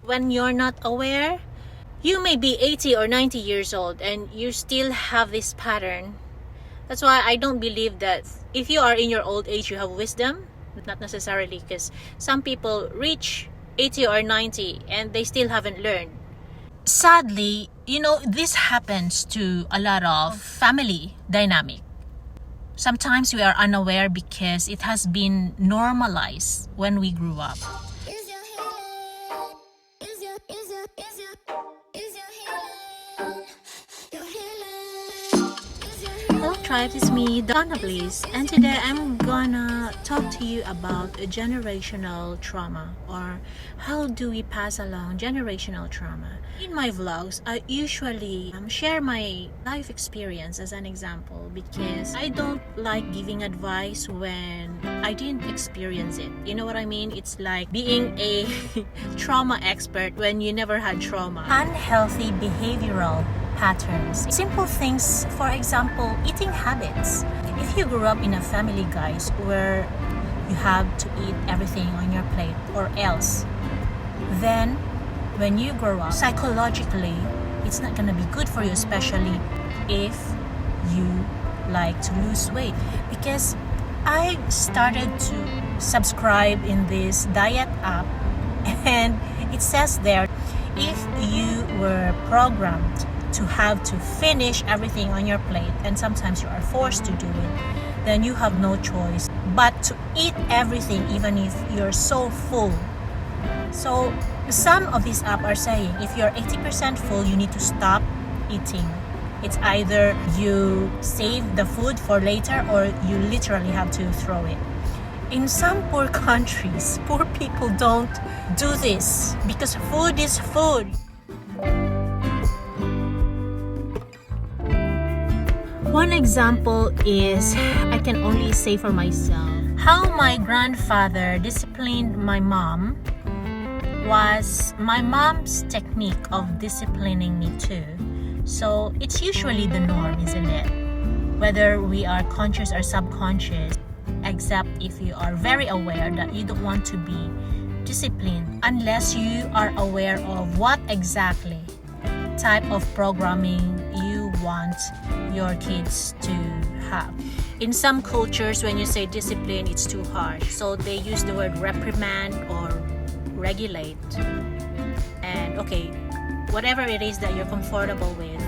When you're not aware, you may be 80 or 90 years old and you still have this pattern. That's why I don't believe that if you are in your old age, you have wisdom. Not necessarily, because some people reach 80 or 90 and they still haven't learned. Sadly, this happens to a lot of family dynamic. Sometimes we are unaware because it has been normalized when we grew up. Hello tribes, it's me, Donna Bliss, and today I'm gonna talk to you about a generational trauma, or how do we pass along generational trauma. In my vlogs, I usually share my life experience as an example because I don't like giving advice when I didn't experience it. You know what I mean? It's like being a trauma expert when you never had trauma. Unhealthy behavioral patterns. Simple things, for example, eating habits. If you grew up in a family, guys, where you have to eat everything on your plate or else, then when you grow up, psychologically, it's not gonna be good for you, especially if you like to lose weight. Because I started to subscribe in this diet app, and it says there, if you were programmed to have to finish everything on your plate, and sometimes you are forced to do it, then you have no choice but to eat everything even if you're so full. So some of these apps are saying if you're 80% full, you need to stop eating. It's either you save the food for later or you literally have to throw it. In some poor countries, poor people don't do this because food is food. One example is, I can only say for myself, how my grandfather disciplined my mom was my mom's technique of disciplining me too. So it's usually the norm, isn't it? Whether we are conscious or subconscious, except if you are very aware that you don't want to be disciplined unless you are aware of what exactly type of programming you want your kids to have. In some cultures, when you say discipline, it's too harsh, so they use the word reprimand or regulate. And okay, whatever it is that you're comfortable with,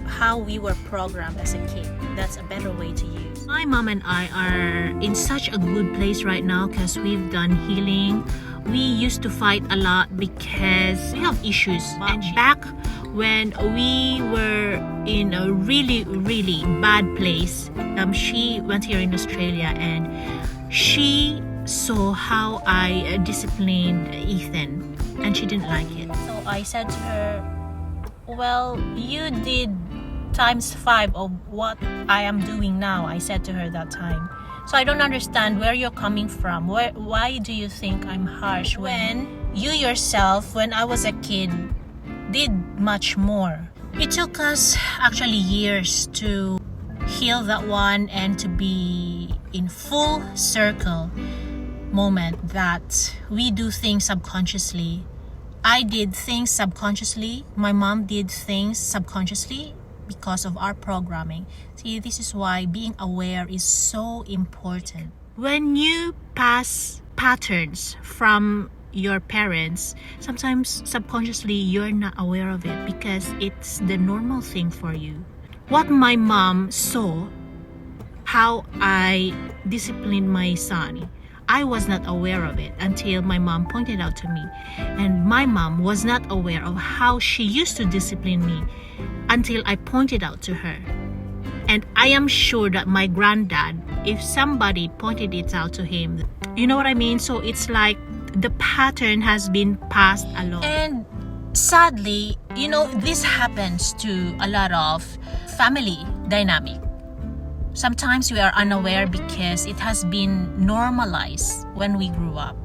how we were programmed as a kid, that's a better way to use. My mom and I are in such a good place right now because we've done healing. We used to fight a lot because we have issues. And back when we were in a really, really bad place, she went here in Australia and she saw how I disciplined Ethan and she didn't like it. So I said to her, well, you did times 5 of what I am doing now, I said to her that time. So I don't understand where you're coming from. Why do you think I'm harsh when you yourself, when I was a kid, did much more? It took us actually years to heal that one and to be in full circle moment that we do things subconsciously. I did things subconsciously. My mom did things subconsciously because of our programming. See, this is why being aware is so important. When you pass patterns from your parents, sometimes subconsciously you're not aware of it because it's the normal thing for you. What my mom saw, how I disciplined my son, I was not aware of it until my mom pointed out to me. And my mom was not aware of how she used to discipline me until I pointed out to her. And I am sure that my granddad, if somebody pointed it out to him, you know what I mean? So it's like the pattern has been passed along. And sadly, this happens to a lot of family dynamic. Sometimes we are unaware because it has been normalized when we grew up.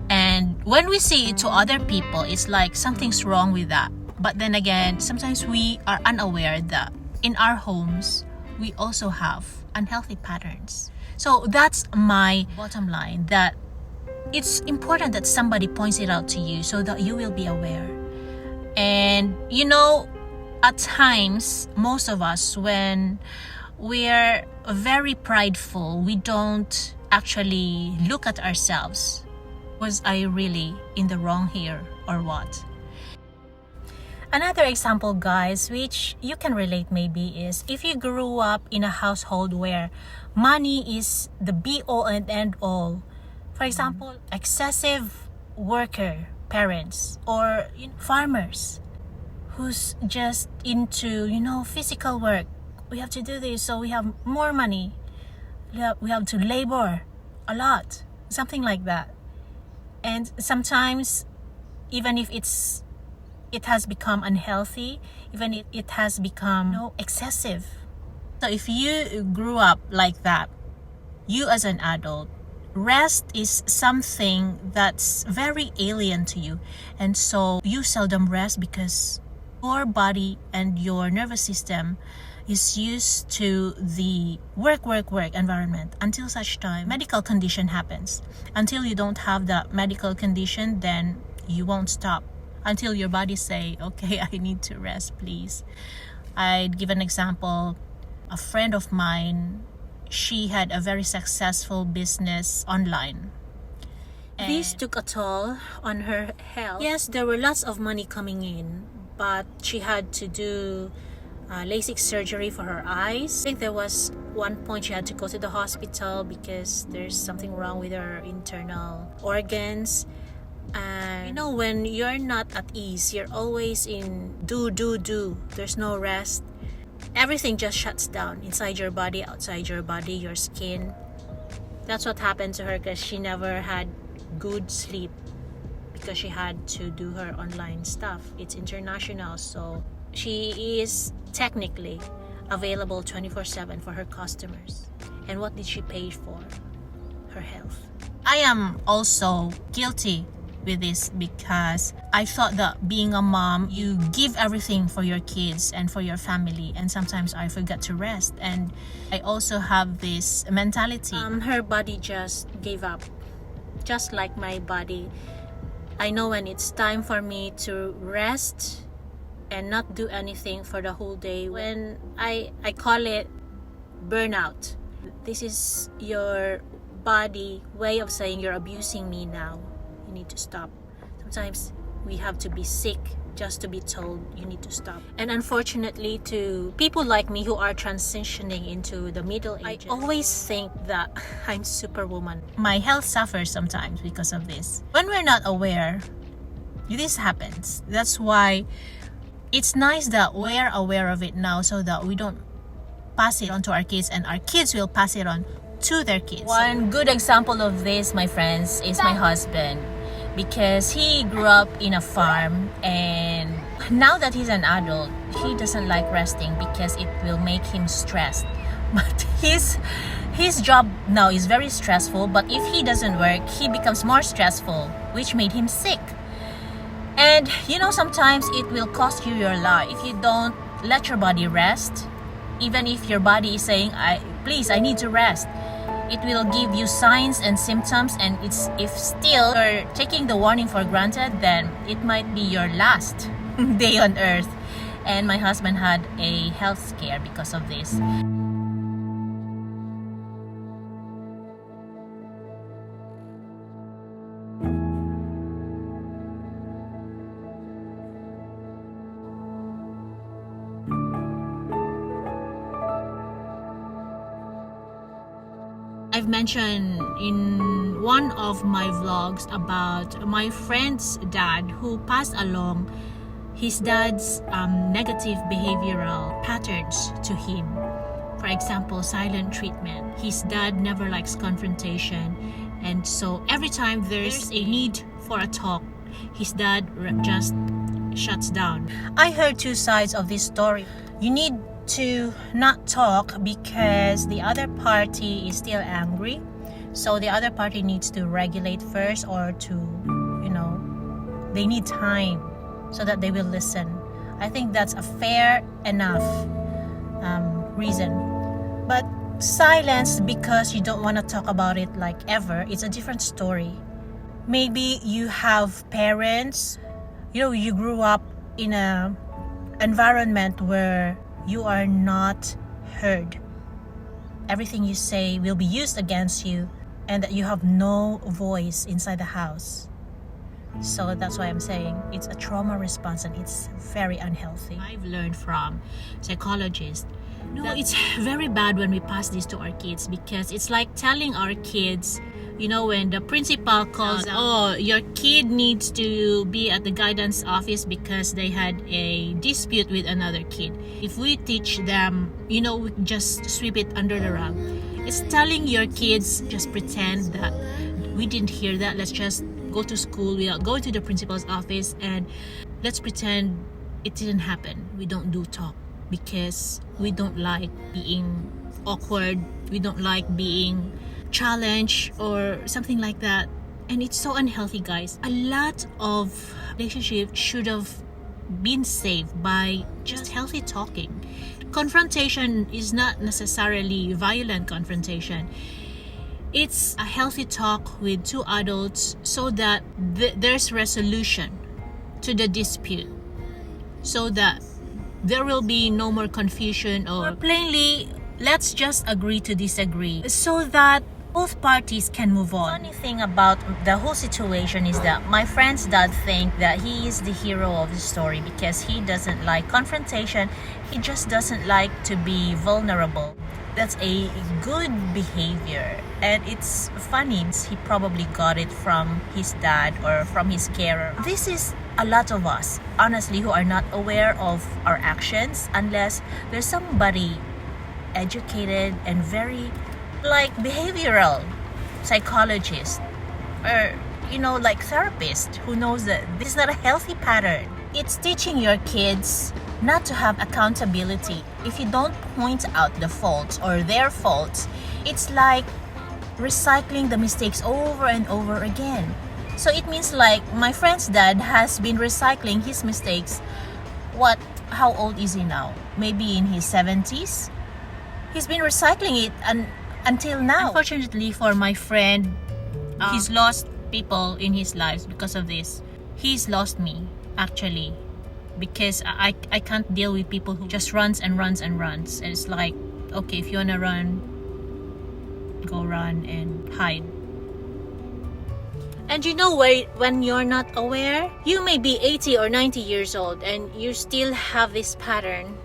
And when we see it to other people, it's like something's wrong with that. But then again, sometimes we are unaware that in our homes, we also have unhealthy patterns. So that's my bottom line, that it's important that somebody points it out to you so that you will be aware. And at times, most of us, when we're very prideful, we don't actually look at ourselves. Was I really in the wrong here or what? Another example, guys, which you can relate maybe, is if you grew up in a household where money is the be-all and end-all. For example, excessive worker parents or farmers who's just into, physical work. We have to do this so we have more money. We have to labor a lot, something like that. And sometimes, even if it has become unhealthy, even if it has become excessive. So if you grew up like that, you as an adult, rest is something that's very alien to you. And so you seldom rest because your body and your nervous system is used to the work environment until such time medical condition happens. Until you don't have that medical condition, then you won't stop until your body say, okay, I need to rest, please. I'd give an example. A friend of mine, she had a very successful business online. And this took a toll on her health. Yes, there were lots of money coming in, but she had to do LASIK surgery for her eyes. I think there was one point she had to go to the hospital because there's something wrong with her internal organs. And when you're not at ease, you're always in do. There's no rest. Everything just shuts down inside your body, outside your body, your skin. That's what happened to her because she never had good sleep because she had to do her online stuff. It's international, so she is technically available 24/7 for her customers. And what did she pay for? Her health. I am also guilty with this because I thought that being a mom, you give everything for your kids and for your family, and sometimes I forget to rest. And I also have this mentality. Her body just gave up, just like my body. I know when it's time for me to rest and not do anything for the whole day. When I call it burnout. This is your body way of saying you're abusing me now. You need to stop. Sometimes we have to be sick just to be told you need to stop. And unfortunately, to people like me who are transitioning into the middle ages, I always think that I'm superwoman. My health suffers sometimes because of this. When we're not aware, this happens. That's why it's nice that we're aware of it now so that we don't pass it on to our kids and our kids will pass it on to their kids. One good example of this, my friends, is my husband, because he grew up in a farm, and now that he's an adult, he doesn't like resting because it will make him stressed. But his job now is very stressful, but if he doesn't work, he becomes more stressful, which made him sick. And sometimes it will cost you your life if you don't let your body rest. Even if your body is saying, please, I need to rest, it will give you signs and symptoms, and if still you're taking the warning for granted, then it might be your last day on earth. And my husband had a health scare because of this. I've mentioned in one of my vlogs about my friend's dad who passed along his dad's negative behavioral patterns to him. For example, silent treatment. His dad never likes confrontation, and so every time there's a need for a talk, his dad just shuts down. I heard two sides of this story. You need to not talk because the other party is still angry, so the other party needs to regulate first, or to they need time so that they will listen. I think that's a fair enough reason. But silence because you don't want to talk about it like ever, it's a different story. Maybe you have parents, you grew up in a environment where you are not heard. Everything you say will be used against you, and that you have no voice inside the house. So that's why I'm saying it's a trauma response, and it's very unhealthy. I've learned from psychologists. It's very bad when we pass this to our kids, because it's like telling our kids, when the principal calls, your kid needs to be at the guidance office because they had a dispute with another kid. If we teach them, we just sweep it under the rug. It's telling your kids, just pretend that we didn't hear that. Let's just go to school without going to the principal's office, and let's pretend it didn't happen. We don't do talk because we don't like being awkward. We don't like being challenged or something like that. And it's so unhealthy, guys. A lot of relationships should have been saved by just healthy talking. Confrontation is not necessarily violent confrontation. It's a healthy talk with two adults so that there's resolution to the dispute, so that there will be no more confusion, or plainly, let's just agree to disagree so that both parties can move on. The funny thing about the whole situation is that my friend's dad think that he is the hero of the story because he doesn't like confrontation. He just doesn't like to be vulnerable. That's a good behavior, and it's funny. He probably got it from his dad or from his carer. This is a lot of us, honestly, who are not aware of our actions unless there's somebody educated and very behavioral psychologist, or like therapist, who knows that this is not a healthy pattern. It's teaching your kids not to have accountability. If you don't point out the faults or their faults, it's like recycling the mistakes over and over again. So it means like my friend's dad has been recycling his mistakes. How old is he now? Maybe in his 70s? He's been recycling it until now. Unfortunately for my friend, he's lost people in his lives because of this. He's lost me, actually, because I can't deal with people who just runs and runs and runs. And it's like, okay, if you wanna run, go run and hide. And when you're not aware, you may be 80 or 90 years old and you still have this pattern.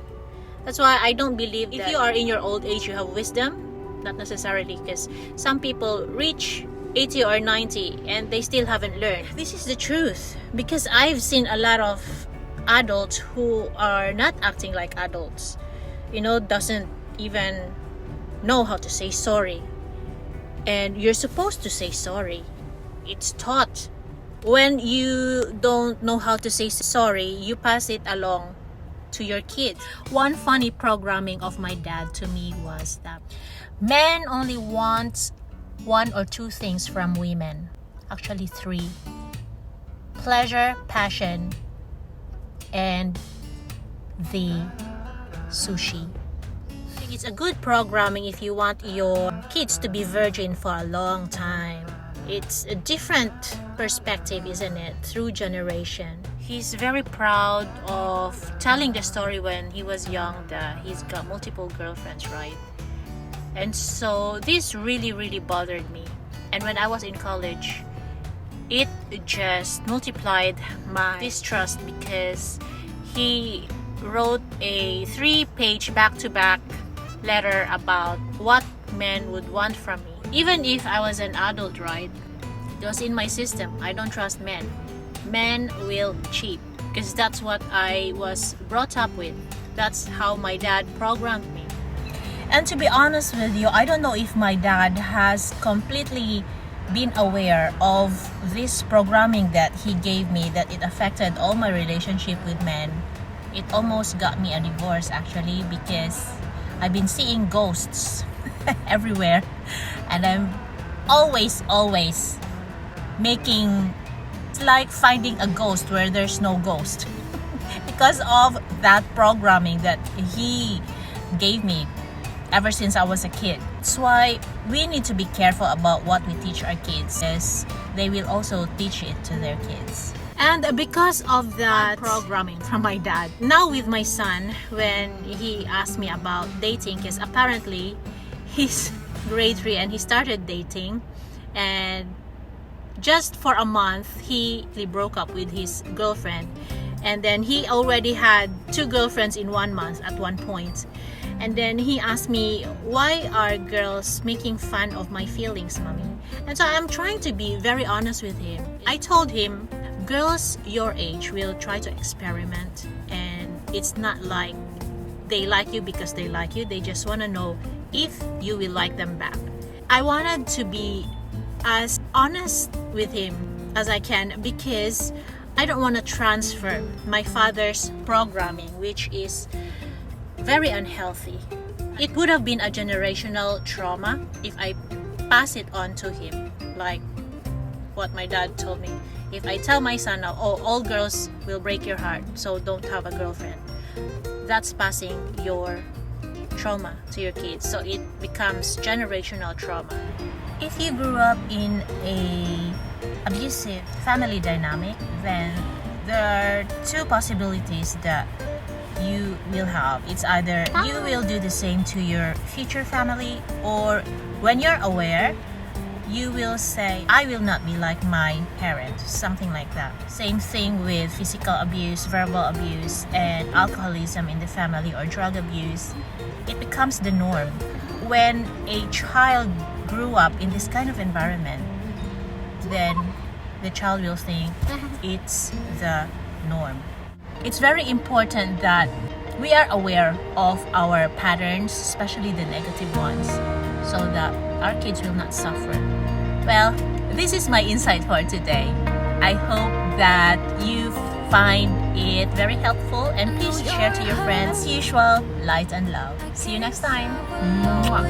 That's why I don't believe that if you are in your old age, you have wisdom. Not necessarily, because some people reach 80 or 90 and they still haven't learned. This is the truth, because I've seen a lot of adults who are not acting like adults, doesn't even know how to say sorry. And you're supposed to say sorry. It's taught. When you don't know how to say sorry, you pass it along to your kids. One funny programming of my dad to me was that men only want one or two things from women. Actually 3. Pleasure, passion, and the sushi. It's a good programming if you want your kids to be virgin for a long time. It's a different perspective, isn't it? Through generation. He's very proud of telling the story when he was young that he's got multiple girlfriends, right? And so this really, really bothered me. And when I was in college, it just multiplied my distrust, because he wrote a 3-page back-to-back letter about what men would want from me. Even if I was an adult, right? It was in my system. I don't trust men. Men will cheat, because that's what I was brought up with. That's how my dad programmed me. And to be honest with you, I don't know if my dad has completely been aware of this programming that he gave me, that it affected all my relationship with men. It almost got me a divorce, actually, because I've been seeing ghosts everywhere, and I'm always making, it's like finding a ghost where there's no ghost because of that programming that he gave me ever since I was a kid. That's why we need to be careful about what we teach our kids. Yes, they will also teach it to their kids. And because of that programming from my dad, now with my son, when he asked me about dating, because apparently he's grade 3 and he started dating, and just for a month he broke up with his girlfriend, and then he already had 2 girlfriends in 1 month at one point. And then he asked me, why are girls making fun of my feelings, mommy? And so I'm trying to be very honest with him. I told him, girls your age will try to experiment, and it's not like they like you because they like you. They just want to know if you will like them back. I wanted to be as honest with him as I can, because I don't want to transfer my father's programming, which is very unhealthy. It would have been a generational trauma if I pass it on to him, like what my dad told me. If I tell my son now, oh, all girls will break your heart, so don't have a girlfriend, that's passing your trauma to your kids. So it becomes generational trauma. If you grew up in a abusive family dynamic, then there are 2 possibilities that you will have. It's either you will do the same to your future family, or when you're aware, you will say, I will not be like my parents, something like that. Same thing with physical abuse, verbal abuse, and alcoholism in the family, or drug abuse. It becomes the norm. When a child grew up in this kind of environment, then the child will think it's the norm. It's very important that we are aware of our patterns, especially the negative ones, so that our kids will not suffer. Well, this is my insight for today. I hope that you find it very helpful, and please share to your friends. As usual, light and love. See you next time. Mwah.